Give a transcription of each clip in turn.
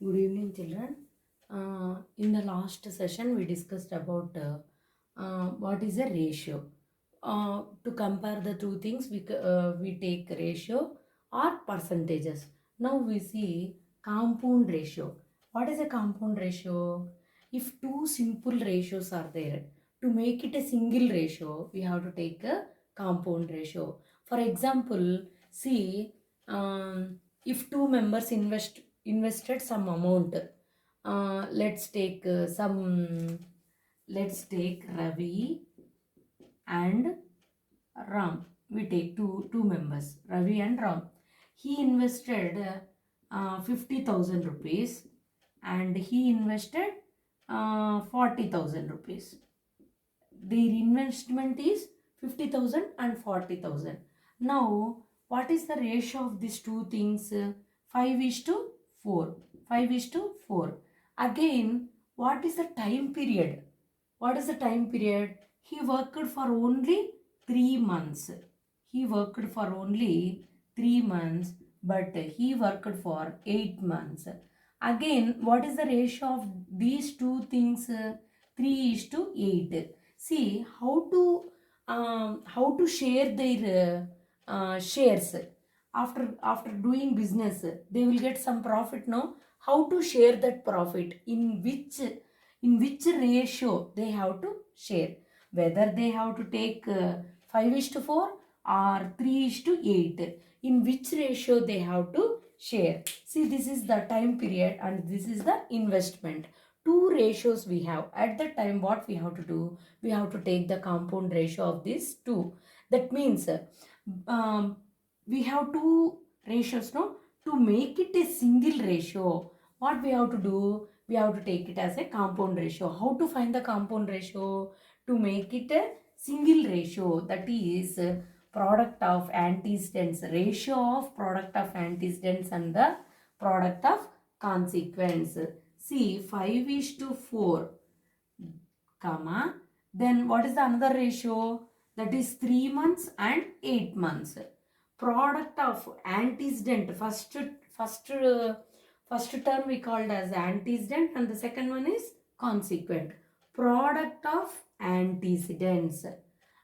Good evening, children. In the last session, we discussed about what is a ratio. To compare the two things, we take ratio or percentages. Now we see compound ratio. What is a compound ratio? If two simple ratios are there, to make it a single ratio, we have to take a compound ratio. For example, see, if two members invested some amount, let's take Ravi and Ram. We take two members, Ravi and Ram. He invested 50,000 rupees and he invested 40,000 rupees. Their investment is 50,000 and 40,000. Now, what is the ratio of these two things? 5 is to 4. 5 is to 4. Again, what is the time period? What is the time period? He worked for only 3 months. He worked for only 3 months, but he worked for 8 months. Again, what is the ratio of these two things? 3 is to 8. See how to share their shares after doing business. They will get some profit. No, how to share that profit, in which ratio they have to share, whether they have to take 5 is to 4 or 3 is to 8, in which ratio they have to share. See, this is the time period and this is the investment. Two ratios we have. At that time, what we have to do? We have to take the compound ratio of these two. That means um, we have two ratios, no? To make it a single ratio, what we have to do? We have to take it as a compound ratio. How to find the compound ratio? To make it a single ratio, that is product of antecedents, ratio of product of antecedents and the product of consequence. See, 5 is to 4, comma, then what is the another ratio? That is 3 months and 8 months. Product of antecedent, first term we called as antecedent and the second one is consequent. Product of antecedents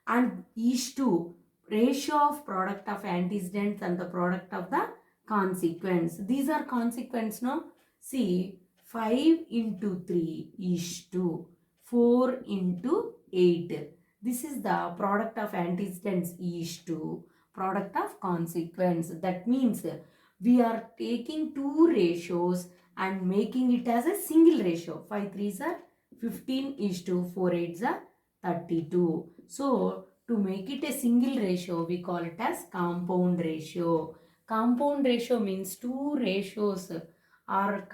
and is to ratio of product of antecedents and the product of the consequence. These are consequence, no? See, 5 into 3 is to 4 into 8. This is the product of antecedents is to product of consequence. That means we are taking two ratios and making it as a single ratio. 5 3s are 15 is to 4 8s are 32. So, to make it a single ratio, we call it as compound ratio. Compound ratio means two ratios are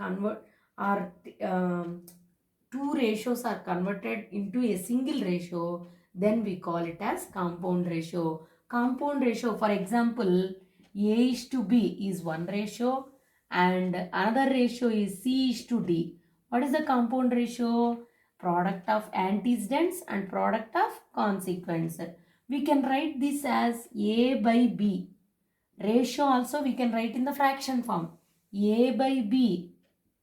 two ratios are converted into a single ratio, then we call it as compound ratio. Compound ratio, for example, A is to B is one ratio and another ratio is C is to D. What is the compound ratio? Product of antecedents and product of consequence. We can write this as A by B. Ratio also we can write in the fraction form. A by B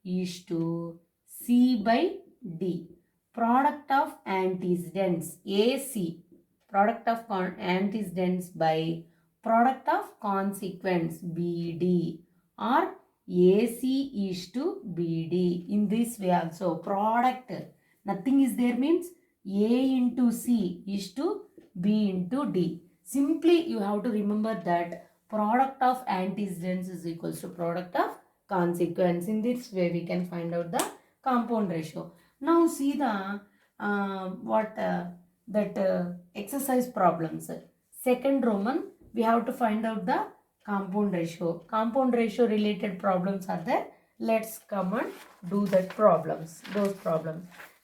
is to C by D. Product of antecedents AC. Product of antecedents by product of consequence BD, or AC is to BD. In this way also, product, nothing is there means A into C is to B into D. Simply you have to remember that product of antecedents is equals to product of consequence. In this way we can find out the compound ratio. Now see the exercise problems. Second Roman, we have to find out the compound ratio. Compound ratio related problems are there. Let's come and do those problems.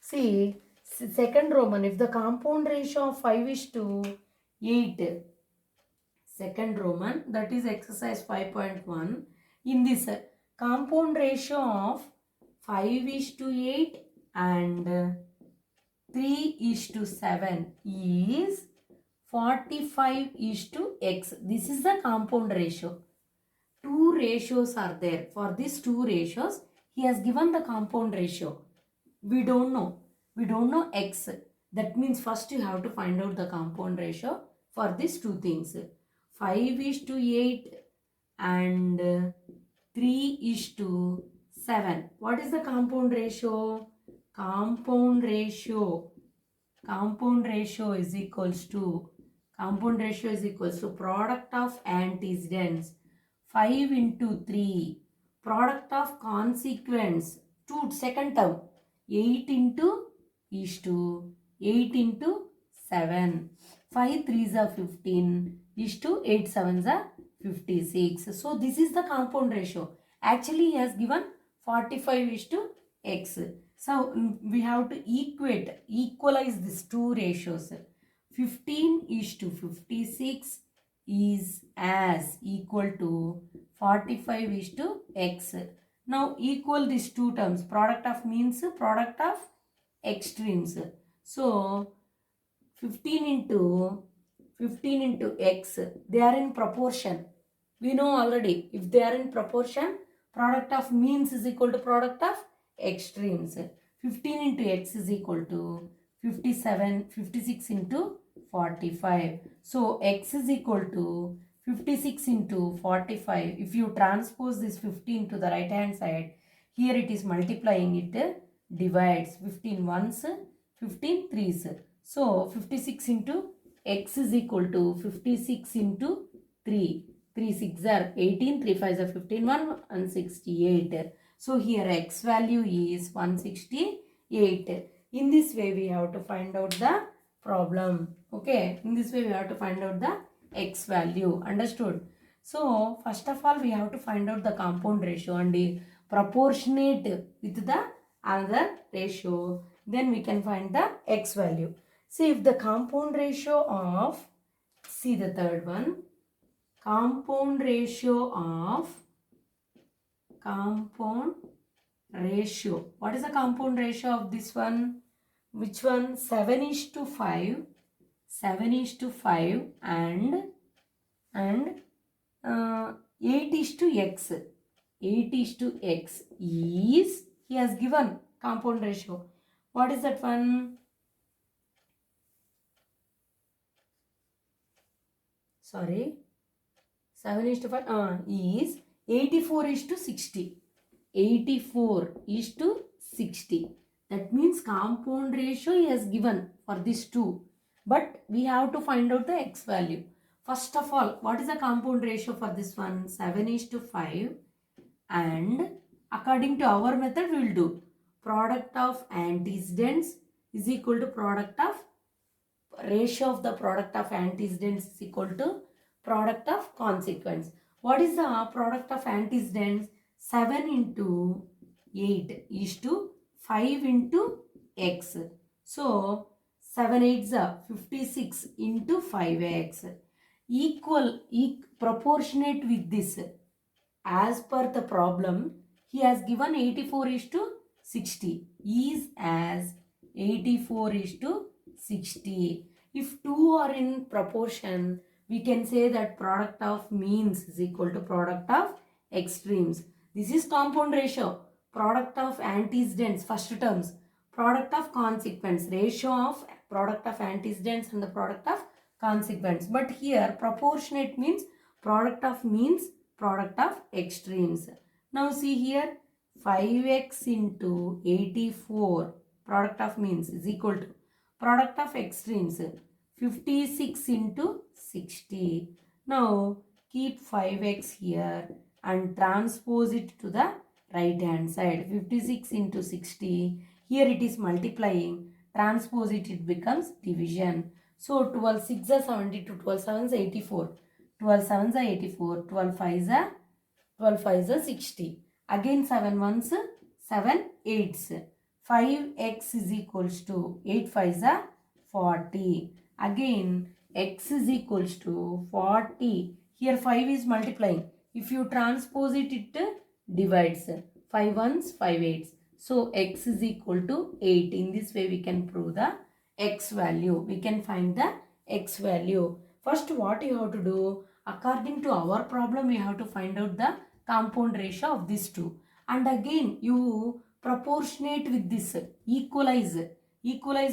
See, second Roman, if the compound ratio of 5 is to 8, second Roman, that is exercise 5.1. In this compound ratio of 5 is to 8 and 3 is to 7 is 45 is to x. This is the compound ratio. Two ratios are there. For these two ratios, he has given the compound ratio. We don't know x. That means first you have to find out the compound ratio for these two things. 5 is to 8 and 3 is to 7. What is the compound ratio? Compound ratio is equals to product of antecedents 5 into 3, product of consequence 2 second term 8 into is to 8 into 7, 5 3s are 15 is to 8 7s are 56. So this is the compound ratio. Actually he has given 45 is to x. So we have to equalize these two ratios. 15 is to 56 is as equal to 45 is to x. Now equal these two terms. Product of means product of extremes. So 15 into x, they are in proportion. We know already, if they are in proportion, product of means is equal to product of extremes. 15 into x is equal to 56 into 45. So x is equal to 56 into 45. If you transpose this 15 to the right hand side, here it is multiplying, it divides 15 ones, 15 threes. So 56 into x is equal to 56 into 3. 3 6 are 18, 3 5 are 15, 168. So here x value is 168. In this way we have to find out the problem. Okay, in this way we have to find out the x value. Understood? So first of all we have to find out the compound ratio and proportionate with the another ratio. Then we can find the x value. See, if the compound ratio of, see the third one, compound ratio. What is the compound ratio of this one? Which one? 7 is to 5. 7 is to 5 and 8 is to x. 8 is to x is, he has given compound ratio. What is that one? Sorry. 7 is to 5 is 84 is to 60. 84 is to 60. That means compound ratio he has given for these two. But we have to find out the x value. First of all, what is the compound ratio for this one? 7 is to 5. And according to our method, we will do product of antecedents is equal to product of ratio of the product of antecedents is equal to product of consequence. What is the product of antecedents? 7 into 8 is to 5 into x. So 7 8s are 56 into 5x. Proportionate with this. As per the problem, he has given 84 is to 60. Is as 84 is to 60. If two are in proportion, we can say that product of means is equal to product of extremes. This is compound ratio. Product of antecedents, first terms. Product of consequence, ratio of product of antecedents and the product of consequence. But here proportionate means product of means, product of extremes. Now see here, 5x into 84 product of means is equal to product of extremes 56 into 60. Now keep 5x here and transpose it to the right hand side. 56 into 60. Here it is multiplying. Transpose it, it becomes division. So 12 6 are 72, 12 7 is 84. 12 7s are 84, 12 5s are 60. Again 7 1s, 7 8s. 5x is equals to 8 5s are 40. Again x is equals to 40. Here 5 is multiplying. If you transpose it, it divides. 5 1s, 5 8s. So x is equal to 8. In this way we can prove the x value. We can find the x value. First what you have to do, according to our problem we have to find out the compound ratio of these two. and again you proportionate with this, equalize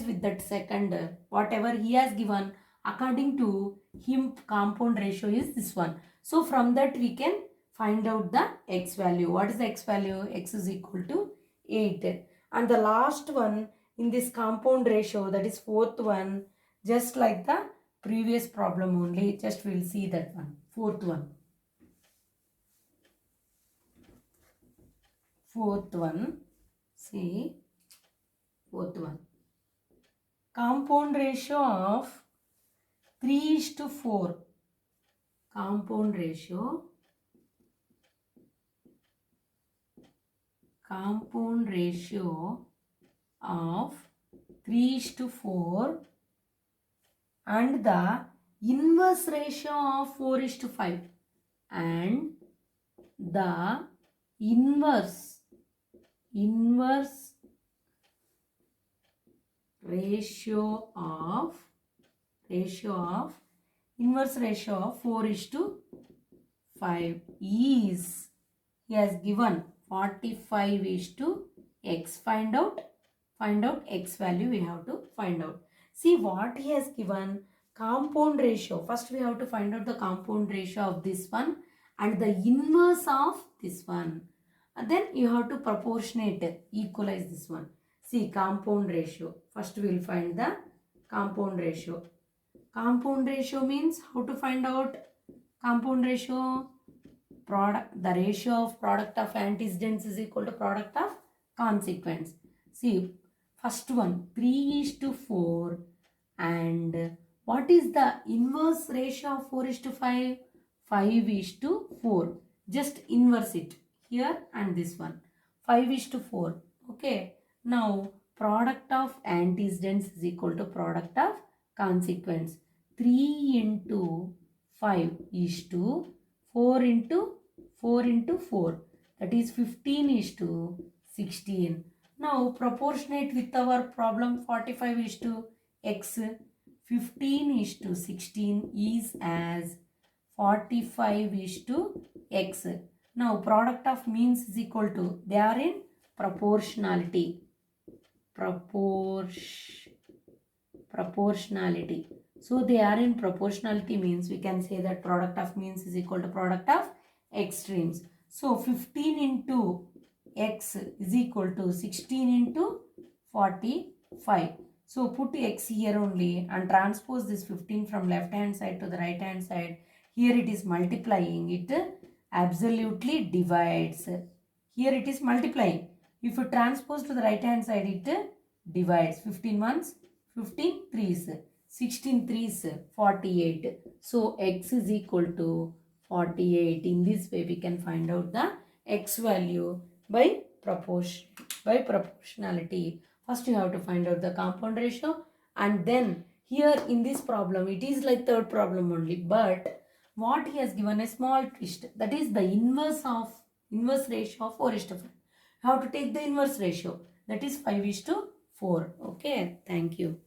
with that second, whatever he has given. According to him, compound ratio is this one. So from that we can find out the x value. What is the x value? X is equal to 8. And the last one in this compound ratio, that is fourth one, just like the previous problem only, just we'll see that one. Fourth one. See, fourth one. Compound ratio of 3:4. Compound ratio of 3:4 and the inverse ratio of 4:5 and the inverse ratio of 4:5 is, he has given 45:x. Find out x value we have to find out. See what he has given, compound ratio. First we have to find out the compound ratio of this one and the inverse of this one. And then you have to proportionate, equalize this one. See compound ratio. First we will find the compound ratio. Compound ratio means how to find out compound ratio? The ratio of product of antecedents is equal to product of consequence. See, first one 3:4 and what is the inverse ratio of 4:5? 5:4. Just inverse it here and this one. 5:4. Okay. Now, product of antecedents is equal to product of consequence. 3 into 5 is to 4 into 4, that is 15:16. Now proportionate with our problem 45:x. 15:16 is as 45:x. Now product of means is equal to, they are in proportionality. Proportionality. So they are in proportionality means we can say that product of means is equal to product of extremes. So 15 into x is equal to 16 into 45. So put x here only and transpose this 15 from left hand side to the right hand side. Here it is multiplying, it absolutely divides. Here it is multiplying. If you transpose to the right hand side, it divides. 15 ones, 15 threes, 16 threes, 48. So x is equal to 48. In this way we can find out the x value by proportionality. First you have to find out the compound ratio, and then here in this problem it is like third problem only, but what he has given a small twist, that is the inverse ratio of 4:5. You have to take the inverse ratio, that is 5:4. Okay, thank you.